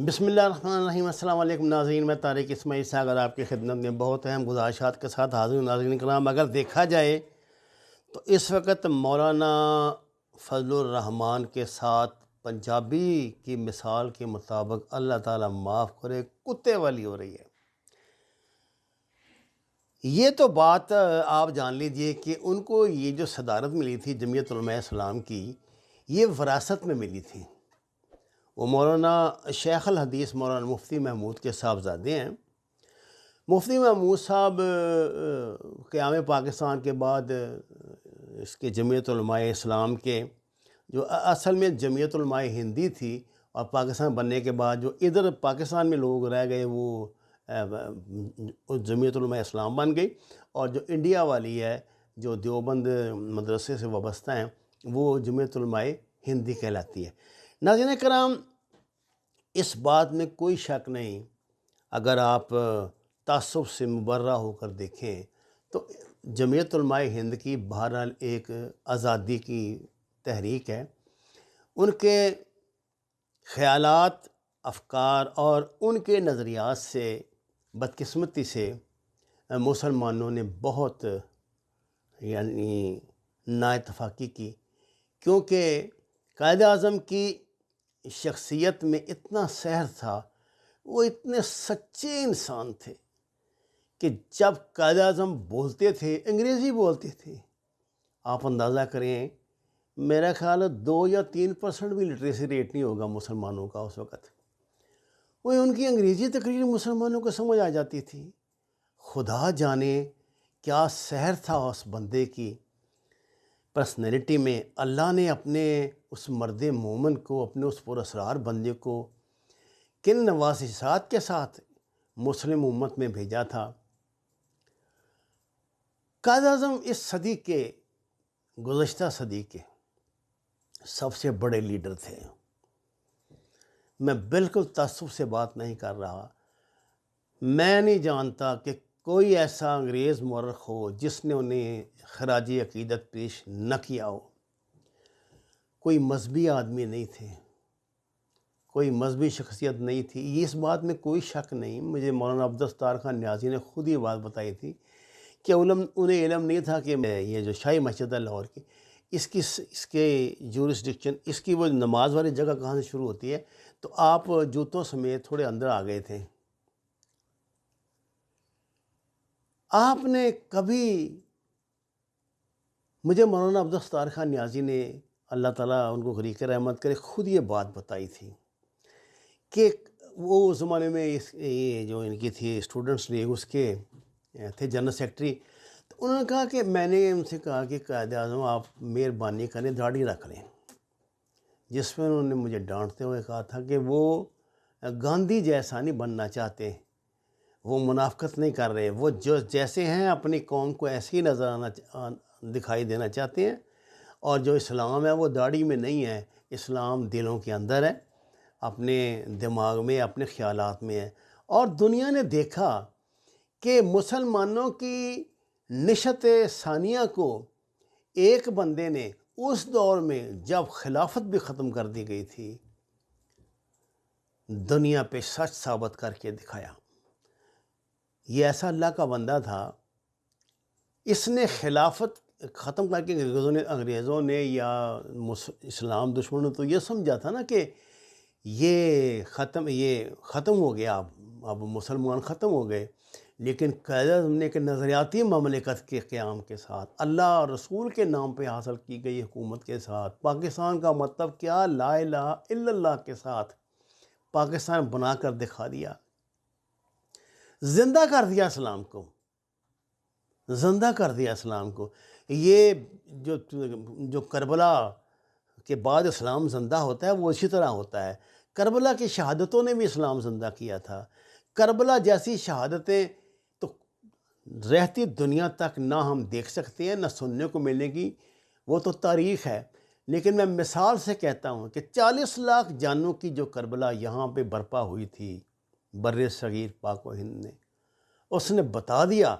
بسم اللہ الرحمن الرحیم۔ السلام علیکم ناظرین، میں طارق اسماعیل ساگر آپ کی خدمت میں بہت اہم گزارشات کے ساتھ حاضر ہوں۔ ناظرین کرام، اگر دیکھا جائے تو اس وقت مولانا فضل الرحمان کے ساتھ پنجابی کی مثال کے مطابق اللہ تعالیٰ معاف کرے کتے والی ہو رہی ہے۔ یہ تو بات آپ جان لیجئے کہ ان کو یہ جو صدارت ملی تھی جمعیت علماء اسلام کی، یہ وراثت میں ملی تھی۔ وہ مولانا شیخ الحدیث مولانا مفتی محمود کے صاحبزادے ہیں۔ مفتی محمود صاحب قیام پاکستان کے بعد اس کے جمعیت علماء اسلام کے جو اصل میں جمعیت علماء ہندی تھی، اور پاکستان بننے کے بعد جو ادھر پاکستان میں لوگ رہ گئے وہ جمعیت علماء اسلام بن گئی، اور جو انڈیا والی ہے جو دیوبند مدرسے سے وابستہ ہیں وہ جمعیت علماء ہندی کہلاتی ہے۔ ناظرین کرام، اس بات میں کوئی شک نہیں، اگر آپ تعصب سے مبرہ ہو کر دیکھیں تو جمعیت علماء ہند کی بہرحال ایک آزادی کی تحریک ہے۔ ان کے خیالات، افکار اور ان کے نظریات سے بدقسمتی سے مسلمانوں نے بہت نااتفاقی کی، کیونکہ قائد اعظم کی شخصیت میں اتنا سحر تھا، وہ اتنے سچے انسان تھے کہ جب قائد اعظم بولتے تھے انگریزی بولتے تھے۔ آپ اندازہ کریں، میرا خیال ہے 2 یا 3% بھی لٹریسی ریٹ نہیں ہوگا مسلمانوں کا اس وقت۔ وہ ان کی انگریزی تقریر مسلمانوں کو سمجھ آ جاتی تھی۔ خدا جانے کیا سحر تھا اس بندے کی پرسنالٹی میں۔ اللہ نے اپنے اس مرد مومن کو، اپنے اس پراسرار بندے کو کن نوازشات کے ساتھ مسلم امت میں بھیجا تھا۔ قائد اعظم اس صدی کے، گزشتہ صدی کے سب سے بڑے لیڈر تھے۔ میں بالکل تعصب سے بات نہیں کر رہا۔ میں نہیں جانتا کہ کوئی ایسا انگریز مورخ ہو جس نے انہیں خراج عقیدت پیش نہ کیا ہو۔ کوئی مذہبی آدمی نہیں تھے، کوئی مذہبی شخصیت نہیں تھی، اس بات میں کوئی شک نہیں۔ مجھے مولانا عبدالستار خان نیازی نے خود یہ بات بتائی تھی کہ انہیں علم نہیں تھا کہ یہ جو شاہی مسجد ہے لاہور کی، اس کے جورسڈکشن، اس کی وہ نماز والی جگہ کہاں سے شروع ہوتی ہے، تو آپ جوتوں سمیت تھوڑے اندر آ گئے تھے۔ آپ نے کبھی، مجھے مولانا عبدالستار خان نیازی نے، اللہ تعالیٰ ان کو غریق رحمت کرے، خود یہ بات بتائی تھی کہ وہ اس زمانے میں یہ جو ان کی تھی اسٹوڈنٹس لیگ، اس کے تھے جنرل سیکرٹری، تو انہوں نے کہا کہ میں نے ان سے کہا کہ قائد اعظم آپ مہربانی کریں داڑھی رکھ لیں، جس میں انہوں نے مجھے ڈانٹتے ہوئے کہا تھا کہ وہ گاندھی جیسا نہیں بننا چاہتے، وہ منافقت نہیں کر رہے، وہ جو جیسے ہیں اپنی قوم کو ایسے ہی دکھائی دینا چاہتے ہیں، اور جو اسلام ہے وہ داڑھی میں نہیں ہے، اسلام دلوں کے اندر ہے، اپنے دماغ میں، اپنے خیالات میں ہے۔ اور دنیا نے دیکھا کہ مسلمانوں کی نشت ثانیہ کو ایک بندے نے اس دور میں جب خلافت بھی ختم کر دی گئی تھی، دنیا پہ سچ ثابت کر کے دکھایا۔ یہ ایسا اللہ کا بندہ تھا، اس نے خلافت ختم کر کے انگریزوں نے یا اسلام دشمنوں نے تو یہ سمجھا تھا نا کہ یہ ختم ہو گیا، اب مسلمان ختم ہو گئے، لیکن قائد اعظم نے کہ نظریاتی مملکت کے قیام کے ساتھ، اللہ اور رسول کے نام پہ حاصل کی گئی حکومت کے ساتھ، پاکستان کا مطلب کیا، لا الہ الا اللہ کے ساتھ پاکستان بنا کر دکھا دیا، زندہ کر دیا اسلام کو، زندہ کر دیا اسلام کو۔ یہ جو کربلا کے بعد اسلام زندہ ہوتا ہے وہ اسی طرح ہوتا ہے۔ کربلا کی شہادتوں نے بھی اسلام زندہ کیا تھا۔ کربلا جیسی شہادتیں تو رہتی دنیا تک نہ ہم دیکھ سکتے ہیں، نہ سننے کو ملے گی، وہ تو تاریخ ہے۔ لیکن میں مثال سے کہتا ہوں کہ 40 لاکھ جانوں کی جو کربلا یہاں پہ برپا ہوئی تھی بر صغیر پاک و ہند نے، اس نے بتا دیا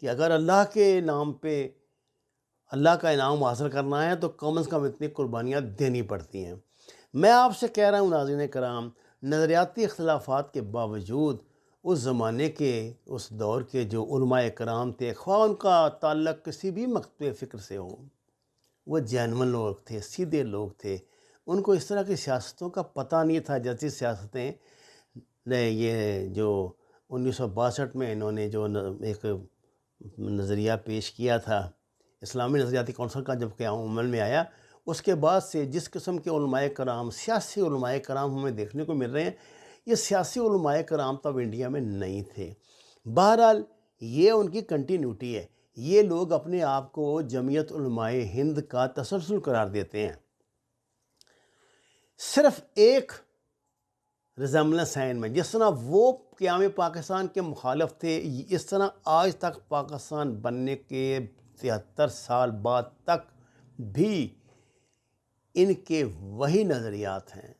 کہ اگر اللہ کے نام پہ اللہ کا انعام حاصل کرنا ہے تو کم از کم اتنی قربانیاں دینی پڑتی ہیں۔ میں آپ سے کہہ رہا ہوں ناظرین کرام، نظریاتی اختلافات کے باوجود اس زمانے کے اس دور کے جو علماء کرام تھے، خواہ ان کا تعلق کسی بھی مکتب فکر سے ہو، وہ جینون لوگ تھے، سیدھے لوگ تھے. ان کو اس طرح کی سیاستوں کا پتہ نہیں تھا جیسی سیاستیں یہ جو 1962 میں انہوں نے جو ایک نظریہ پیش کیا تھا، اسلامی نظریاتی کونسل کا جب قیام عمل میں آیا، اس کے بعد سے جس قسم کے علماء کرام، سیاسی علماء کرام ہمیں دیکھنے کو مل رہے ہیں، یہ سیاسی علماء کرام تو اب انڈیا میں نہیں تھے. بہرحال یہ ان کی کنٹینیوٹی ہے. یہ لوگ اپنے آپ کو جمعیت علماء ہند کا تسلسل قرار دیتے ہیں. صرف ایک ریزمبلنس ہے ان میں. جس طرح وہ قیام پاکستان کے مخالف تھے، اس طرح آج تک پاکستان بننے کے 73 سال بعد تک بھی ان کے وہی نظریات ہیں.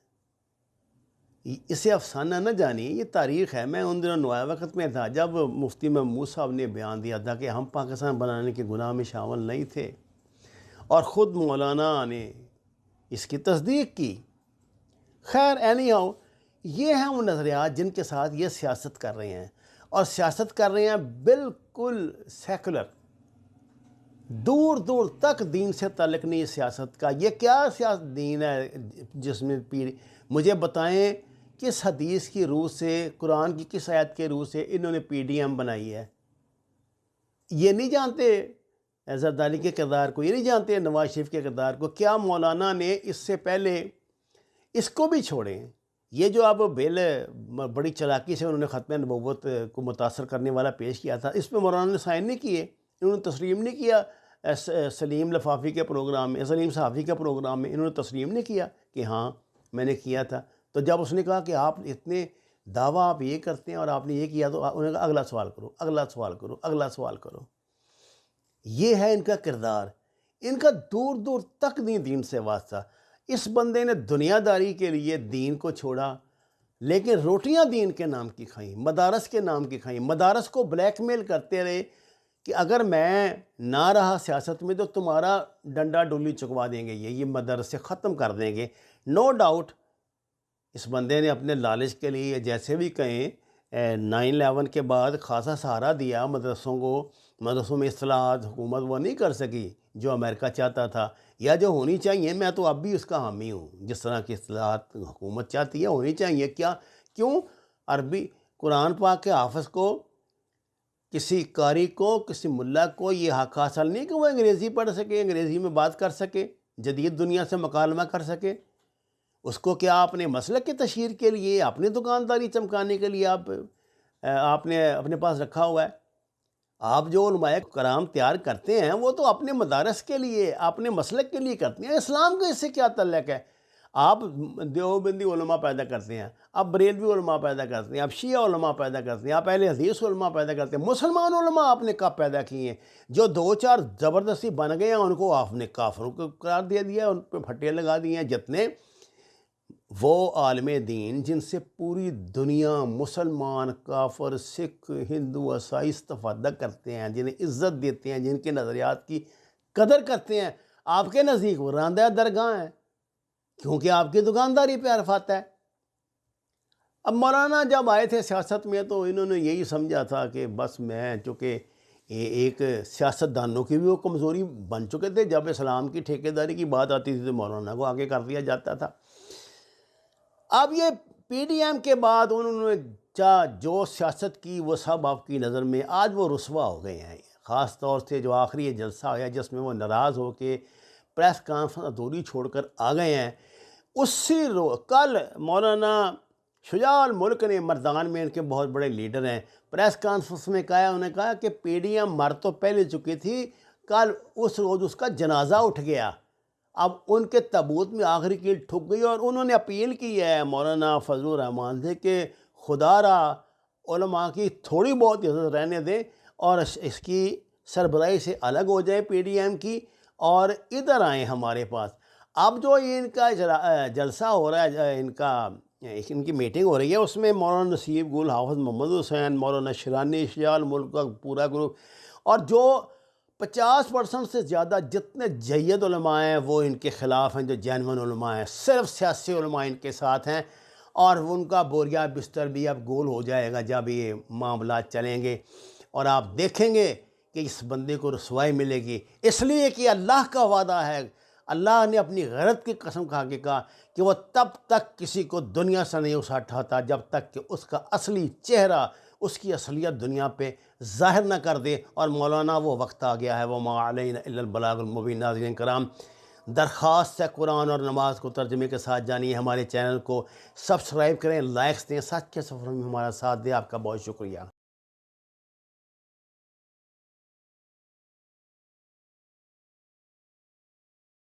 اسے افسانہ نہ جانی، یہ تاریخ ہے. میں ان دنوں نوائے وقت میں تھا جب مفتی محمود صاحب نے بیان دیا تھا کہ ہم پاکستان بنانے کے گناہ میں شامل نہیں تھے، اور خود مولانا نے اس کی تصدیق کی. خیر اینی ہاؤ، یہ ہیں وہ نظریات جن کے ساتھ یہ سیاست کر رہے ہیں، اور سیاست کر رہے ہیں بالکل سیکولر، دور دور تک دین سے تعلق نہیں سیاست کا. یہ کیا سیاست دین ہے جس میں مجھے بتائیں کس حدیث کی روح سے، قرآن کی کس آیت کے روح سے انہوں نے پی ڈی ایم بنائی ہے؟ یہ نہیں جانتے زرداری کے کردار کو، یہ نہیں جانتے نواز شریف کے کردار کو. کیا مولانا نے اس سے پہلے اس کو بھی چھوڑیں؟ یہ جو اب بل بڑی چلاکی سے انہوں نے ختم نبوت کو متاثر کرنے والا پیش کیا تھا، اس پہ مولانا نے سائن نہیں کیے، انہوں نے تسلیم نہیں کیا. سلیم لفافی کے پروگرام میں، سلیم صحافی کے پروگرام میں انہوں نے تسلیم نہیں کیا کہ ہاں میں نے کیا تھا. تو جب اس نے کہا کہ آپ اتنے دعویٰ آپ یہ کرتے ہیں اور آپ نے یہ کیا، تو انہوں نے کہا اگلا سوال کرو، اگلا سوال کرو، اگلا سوال کرو. یہ ہے ان کا کردار. ان کا دور دور تک نہیں دین سے واسطہ. اس بندے نے دنیا داری کے لیے دین کو چھوڑا، لیکن روٹیاں دین کے نام کی کھائیں، مدارس کے نام کی کھائیں. مدارس کو بلیک میل کرتے رہے کہ اگر میں نہ رہا سیاست میں تو تمہارا ڈنڈا ڈولی چکوا دیں گے، یہ مدرسے ختم کر دیں گے. نو ڈاؤٹ اس بندے نے اپنے لالچ کے لیے جیسے بھی کہیں 9/11 کے بعد خاصا سہارا دیا مدرسوں کو. مدرسوں میں اصلاحات حکومت وہ نہیں کر سکی جو امریکہ چاہتا تھا یا جو ہونی چاہیے. میں تو اب بھی اس کا حامی ہوں. جس طرح کی اصلاحات حکومت چاہتی ہے ہونی چاہیے. کیوں عربی قرآن پاک کے حافظ کو، کسی قاری کو، کسی ملا کو یہ حق حاصل نہیں کہ وہ انگریزی پڑھ سکے، انگریزی میں بات کر سکے، جدید دنیا سے مکالمہ کر سکے. اس کو کیا اپنے مسلک کی تشہیر کے لیے، اپنی دکانداری چمکانے کے لیے آپ نے اپنے پاس رکھا ہوا ہے؟ آپ جو علماء کرام تیار کرتے ہیں وہ تو اپنے مدارس کے لیے، اپنے مسلک کے لیے کرتے ہیں. اسلام کو اس سے کیا تعلق ہے؟ آپ دیوبندی علماء پیدا کرتے ہیں، آپ بریلوی علماء پیدا کرتے ہیں، آپ شیعہ علماء پیدا کرتے ہیں، آپ اہل حدیث علماء پیدا کرتے ہیں. مسلمان علماء آپ نے کب پیدا کیے ہیں؟ جو 2-4 زبردستی بن گئے ہیں ان کو آپ نے کافروں کو قرار دے دیا، ان پہ پھٹے لگا دیے ہیں. جتنے وہ عالم دین جن سے پوری دنیا مسلمان، کافر، سکھ، ہندو، عیسائی استفادہ کرتے ہیں، جنہیں عزت دیتے ہیں، جن کے نظریات کی قدر کرتے ہیں، آپ کے نزدیک وہ راندہ درگاہ ہیں، کیونکہ آپ کی دکانداری پہ عرف آتا ہے. اب مولانا جب آئے تھے سیاست میں تو انہوں نے یہی سمجھا تھا کہ بس میں، چونکہ ایک سیاست دانوں کی بھی وہ کمزوری بن چکے تھے، جب اسلام کی ٹھیکیداری کی بات آتی تھی تو مولانا کو آگے کر دیا جاتا تھا. اب یہ پی ڈی ایم کے بعد انہوں نے جو سیاست کی وہ سب آپ کی نظر میں آج وہ رسوا ہو گئے ہیں. خاص طور سے جو آخری یہ جلسہ ہوا جس میں وہ ناراض ہو کے پریس کانفرنس ادھوری چھوڑ کر آ گئے ہیں. کل مولانا شجاع الملک نے، مردان میں ان کے بہت بڑے لیڈر ہیں، پریس کانفرنس میں انہوں نے کہا کہ پی ڈی ایم مر تو پہلے چکی تھی، کل اس روز اس کا جنازہ اٹھ گیا. اب ان کے تابوت میں آخری کیل ٹھک گئی، اور انہوں نے اپیل کی ہے مولانا فضل الرحمان سے کہ خدا را علماء کی تھوڑی بہت عزت رہنے دیں اور اس کی سربراہی سے الگ ہو جائے پی ڈی ایم کی، اور ادھر آئیں ہمارے پاس. اب جو یہ ان کا جلسہ ہو رہا ہے، ان کی میٹنگ ہو رہی ہے، اس میں مولانا نصیب گل، حافظ محمد حسین، مولانا شیرانی، شجاع الملک کا پورا گروپ، اور جو 50% سے زیادہ جتنے جید علماء ہیں وہ ان کے خلاف ہیں، جو جینون علماء ہیں. صرف سیاسی علماء ان کے ساتھ ہیں، اور ان کا بوریا بستر بھی اب گول ہو جائے گا جب یہ معاملات چلیں گے، اور آپ دیکھیں گے کہ اس بندے کو رسوائی ملے گی، اس لیے کہ اللہ کا وعدہ ہے۔ اللہ نے اپنی غیرت کی قسم کھا کے کہا کہ وہ تب تک کسی کو دنیا سے نہیں اٹھاتا جب تک کہ اس کا اصلی چہرہ، اس کی اصلیت دنیا پہ ظاہر نہ کر دے۔ اور مولانا وہ وقت آ گیا ہے، وَمَا عَلَيْنَا إِلَّا الْبَلَاغُ الْمُبِينُ۔ ناظرین کرام، درخواست ہے قرآن اور نماز کو ترجمے کے ساتھ جانیے، ہمارے چینل کو سبسکرائب کریں، لائکس دیں، سچ کے سفر میں ہمارا ساتھ دیں۔ آپ کا بہت شکریہ۔